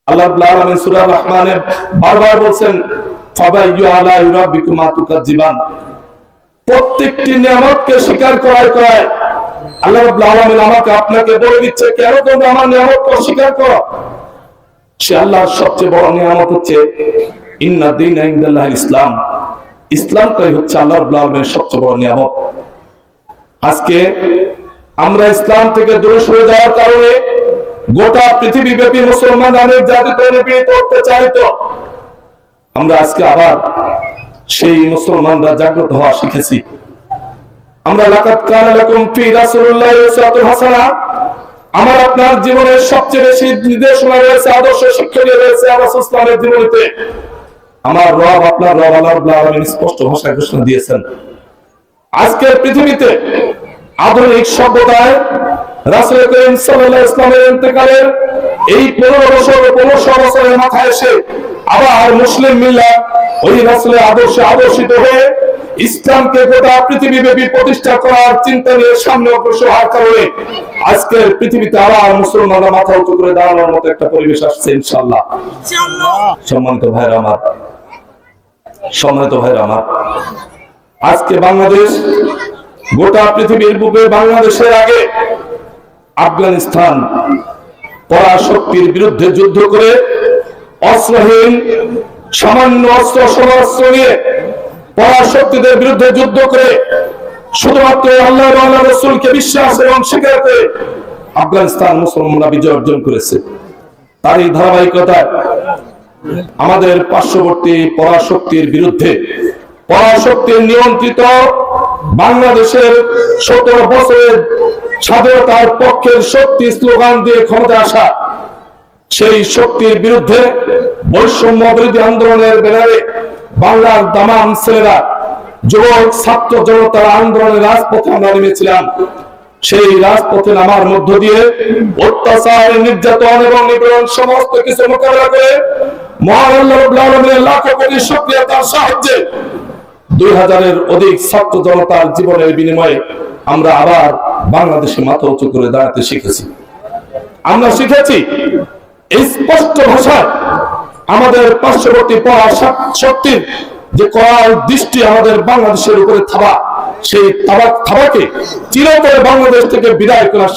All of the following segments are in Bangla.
আল্লাহ রাব্বুল আলামিন সূরা রহমানে বারবার বলছেন ফাবাইয়ু আলা রাব্বিকুমা তুকাজ্জিবান। প্রত্যেকটি নিয়ামতকে স্বীকার করায় আল্লাহ রাব্বুল আলামিন আমাকে আপনাকে বলে দিচ্ছে কেন তোমরা আমার নিয়ামতকে অস্বীকার করো। সে আল্লাহর সবচেয়ে বড় নিয়ামত হচ্ছে ইন্না দীনা ইনদাল্লাহিল ইসলাম। ইসলামটাই হচ্ছে আল্লাহ রাব্বুল আলামিনের সবচেয়ে বড় নিয়ামত। আজকে আমরা ইসলাম থেকে দূরে সরে যাওয়ার কারণে গোটা পৃথিবীব্যাপী মুসলমান অনেক জাতিতে নিপীড়িত অত্যাচারিত। আমরা আজকে আবার সেই মুসলমানরা জাগ্রত হওয়া শিখেছি। আমরা লাকাদ কানা লাকুম ফি রাসূলিল্লাহি উসওয়াতুন হাসানাহ, আমার আপনার জীবনের সবচেয়ে বেশি নির্দেশনা রয়েছে, আদর্শ শিক্ষণীয় রয়েছে আমার ইসলামের জীবনীতে। আমার রব আপনার রব আল্লাহ রাব্বুল আলামিন স্পষ্ট ভাষায় ঘোষণা দিয়েছেন। আজকের পৃথিবীতে আধুনিক সভ্যতায় রাসূল করিম সাল্লাল্লাহু আলাইহি ওয়াসাল্লামের ইন্তেকালের এই 1500 বছরের মাথায় এসে আবার মুসলিম মিল্লাত ওই রাসূলের আদর্শে আদর্শিত হয়ে ইসলামকে গোটা পৃথিবীব্যাপী প্রতিষ্ঠা করার চিন্তা নিয়ে সামনে অগ্রসর হওয়ার কারণে আজকের পৃথিবীতে আবার মুসলমানরা মাথা উঁচু করে দাঁড়ানোর মতো একটা পরিবেশ আসছে ইনশাআল্লাহ। সম্মানিত ভাইরা আমার, আজকে বাংলাদেশ গোটা পৃথিবীর বুকে বাংলাদেশের আগে আফগানিস্তান পরাশক্তির বিরুদ্ধে যুদ্ধ করে অস্ত্রহীন সামান্য অস্ত্র শস্ত্র নিয়ে পরাশক্তিদের বিরুদ্ধে যুদ্ধ করে শুধুমাত্র আল্লাহ এবং আল্লাহর রাসূলকে বিশ্বাস এবং স্বীকার করে আফগানিস্তান মুসলমানরা বিজয় অর্জন করেছে। তার এই ধারাবাহিকতায় আমাদের পার্শ্ববর্তী পরাশক্তির বিরুদ্ধে পরাশক্তির নিয়ন্ত্রিত বাংলাদেশের 17 বছরের স্বাধীনতার পক্ষের শক্তি স্লোগান দিয়ে ক্ষমতা আসা সেই শক্তির বিরুদ্ধে বৈষম্য বিরোধী আন্দোলনের ব্যানারে বাংলার দামাম ছেলেরা যুবক ছাত্র জনতার আন্দোলনের রাজপথে আমরা নেমেছিলাম। সেই রাজপথে নামার মধ্য দিয়ে অত্যাচার, নির্যাতন এবং নিপীড়ন সমস্ত কিছু মোকাবেলা করে মহান আল্লাহ রাব্বুল আলামিনের লাখো কোটি শুকরিয়ার সাহায্যে 2000-এর অধিক ছাত্র জনতার জীবনের বিনিময়ে আমরা আবার বাংলাদেশে মাথা উঁচু করে দাঁড়াতে শিখেছি। আমরা শিখেছি স্পষ্ট ভাষায় আমাদের পার্শ্ববর্তী পরাশক্তির যে করার দৃষ্টি আমাদের বাংলাদেশের উপরে থাবা, সেই থাবাকে চিরতরে বাংলাদেশ থেকে বিদায় করার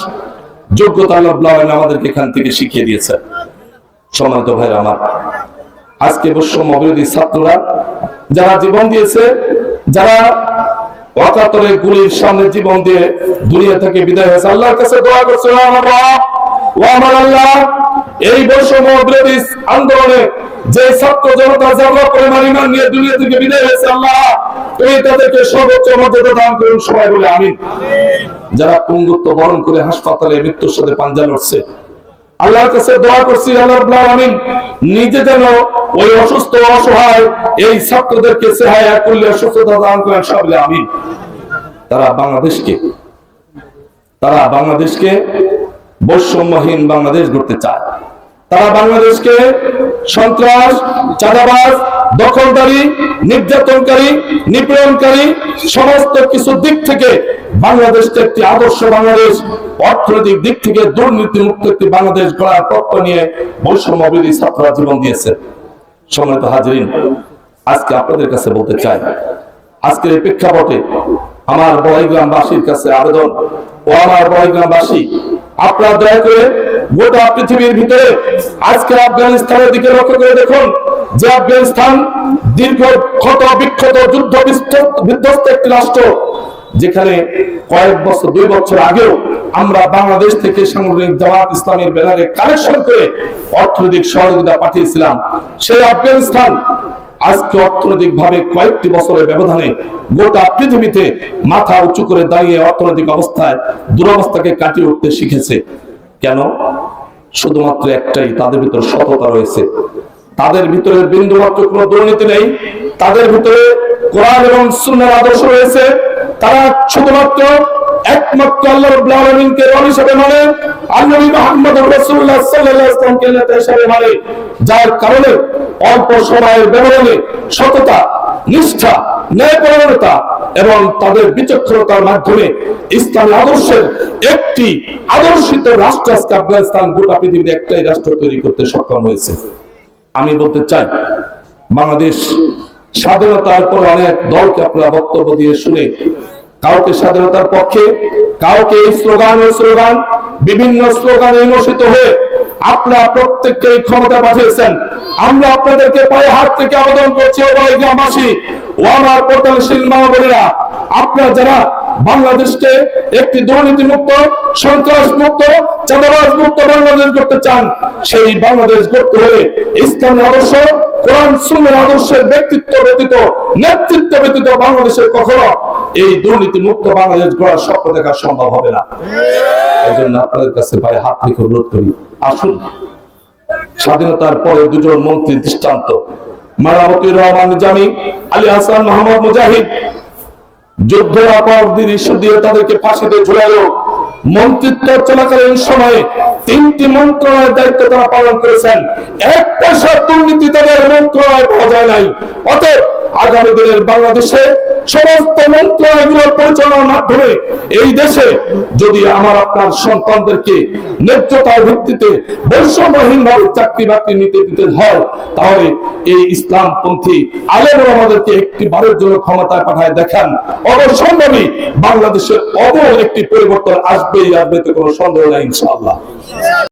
যোগ্যতা আল্লাহ রাব্বুল আলামিন আমাদেরকে এখান থেকে শিখিয়ে দিয়েছে। সম্মানিত ভাইরা আমার, আজকে বৈষম্য বিরোধী ছাত্ররা যারা জীবন দিয়েছে, যারা ওয়াকাতরে গুলির সামনে জীবন দিয়ে দুনিয়া থেকে বিদায় হয়েছে, আল্লাহর কাছে দোয়া করছে আমার আল্লাহ এই বৈষম্য বিরোধী আন্দোলনে যে ছাত্র জনতা যারা পরিমাণ ঈমান নিয়ে দুনিয়া থেকে বিদায় হয়েছে, আল্লাহ তুমি তাদেরকে সর্বোচ্চ মর্যাদা দান করুন, সবাই বলে আমিন। যারা পঙ্গুত্ব বরণ করে হাসপাতালে মৃত্যুর সাথে পাঞ্জা লড়ছে, আল্লাহর কাছে দোয়া করছি আল্লাহ রাব্বুল আলামিন নিজে যেন ওই অসুস্থ অসহায় এই ছাত্রদেরকে সেহায়া করলে সুস্থতা দান করেন, সবাই বলে আমিন। তারা বাংলাদেশকে বৈষম্যহীন বাংলাদেশ গড়তে চায়। তারা বাংলাদেশকে সন্ত্রাস, চাঁদাবাজ, দখলদারি, নির্যাতনকারী, নিপীড়নকারী সমস্ত কিছু দিক থেকে বাংলাদেশকে একটি আদর্শ বাংলাদেশ, অর্থনৈতিক দিক থেকে দুর্নীতি মুক্ত একটি বাংলাদেশ গড়ার তত্ত্ব নিয়ে বৈষম্য বিরোধী ছাত্ররা জীবন দিয়েছে। সম্মানিত হাজিরিন, আজকে আপনাদের কাছে বলতে চাই, আজকের এই প্রেক্ষাপটে আমার বড়াইগ্রামবাসীর কাছে আবেদন, ও আমার বড়াইগ্রামবাসী, আপনারা দয়া করে গোটা পৃথিবীর ভিতরে আজকে আফগানিস্তানের দিকে লক্ষ্য করে দেখুন যে আফগানিস্তান দীর্ঘ ক্ষত বিক্ষত যুদ্ধ বিধ্বস্ত একটি রাষ্ট্র, যেখানে কয়েক বছর 2 বছর আগেও আমরা বাংলাদেশ থেকে সাংগঠনিক জামাত ইসলামের ব্যানারে কালেকশন করে অর্থনৈতিক সহযোগিতা পাঠিয়েছিলাম। সেই আফগানিস্তান আজকে অর্থনৈতিক ভাবে কয়েকটি বছরের ব্যবধানে গোটা পৃথিবীতে মাথা উঁচু করে দাঁড়িয়ে অর্থনৈতিক অবস্থায় দুরবস্থাকে কাটিয়ে উঠতে শিখেছে। কেন? শুধুমাত্র একটাই, তাদের ভিতর সততা রয়েছে, তাদের ভিতরে বিন্দুমাত্র কোনো দুর্নীতি নেই, তাদের ভিতরে কোরআন এবং সুন্নাহর আদর্শ রয়েছে। তারা শুধুমাত্র একমাত্র আল্লাহ রাব্বুল আলামিনকে রব হিসেবে মানে, নবী মুহাম্মদুর রাসূলুল্লাহ সাল্লাল্লাহু আলাইহি ওয়াসাল্লামকে নেতা হিসেবে মানে, যার কারণে অল্প সময়ের ব্যবধানে সততা নিষ্ঠা, ন্যায়পরায়ণতা এবং তাদের বিচক্ষণতার মাধ্যমে ইসলামী আদর্শের একটি আদর্শিত রাষ্ট্র আজকে আফগানিস্তান গোটা পৃথিবীর একটাই রাষ্ট্র তৈরি করতে সক্ষম হয়েছে। আমি বলতে চাই, বাংলাদেশ স্বাধীনতার পর অনেক দলকে আপনারা বক্তব্য দিয়ে শুনে কাউকে স্বাধীনতার পক্ষে, কাউকে স্লোগান বিভিন্ন স্লোগানে বিমোহিত হয়ে আপনারা প্রত্যেককে ক্ষমতা পাঠিয়েছেন। আমরা আপনাদেরকে পায়ে হাত থেকে আবেদন করছি, ও গ্রামবাসী, ও আমার পর্দাশীল মা বোনেরা, আপনারা যারা বাংলাদেশকে একটি দুর্নীতি মুক্ত, সন্ত্রাস মুক্ত, চাঁদাবাজ মুক্ত বাংলাদেশ করতে চান, সেই বাংলাদেশ গড়তে হলে ইসলামী আদর্শ, কোরআন সুন্নাহর আদর্শের ব্যক্তিত্ব ব্যতীত, নেতৃত্ব ব্যতীত বাংলাদেশের কখনো এই দুর্নীতি মুক্ত বাংলাদেশ গড়ার স্বপ্ন দেখা সম্ভব হবে না। এই জন্য আপনাদের কাছে পায়ে হাত রেখে অনুরোধ করি, আসুন স্বাধীনতার পরে দুজন মন্ত্রী দৃষ্টান্ত, মারামতিউর রহমান নিজামী, আলী হাসান মোহাম্মদ মুজাহিদ, যুদ্ধের অপরাধীর ইস্যু দিয়ে তাদেরকে ফাঁসিতে ঝুলালো। মন্ত্রিত্ব চলাকালীন সময়ে 3টি মন্ত্রণালয়ের দায়িত্ব তারা পালন করেছেন, 1 পয়সা দুর্নীতি তাদের মন্ত্রণালয় পাওয়া যায় নাই। অতএব আগামী দিনের বাংলাদেশে সমস্ত মন্ত্রণালয়গুলোর পরিচালনার মাধ্যমে এই দেশে যদি আমার আপনার সন্তানদেরকে ন্যায্যতার ভিত্তিতে বৈষম্যহীনভাবে চাকরি বাকরি নিতে দিতে হয়, তাহলে এই ইসলামপন্থী আলেমরা আমাদেরকে একটি বারের জন্য ক্ষমতায় পাঠায় দেখান, অবশ্যম্ভাবী বাংলাদেশের একটি পরিবর্তন আসবেই, আসবে তো কোনো সন্দেহ নাই ইনশাআল্লাহ।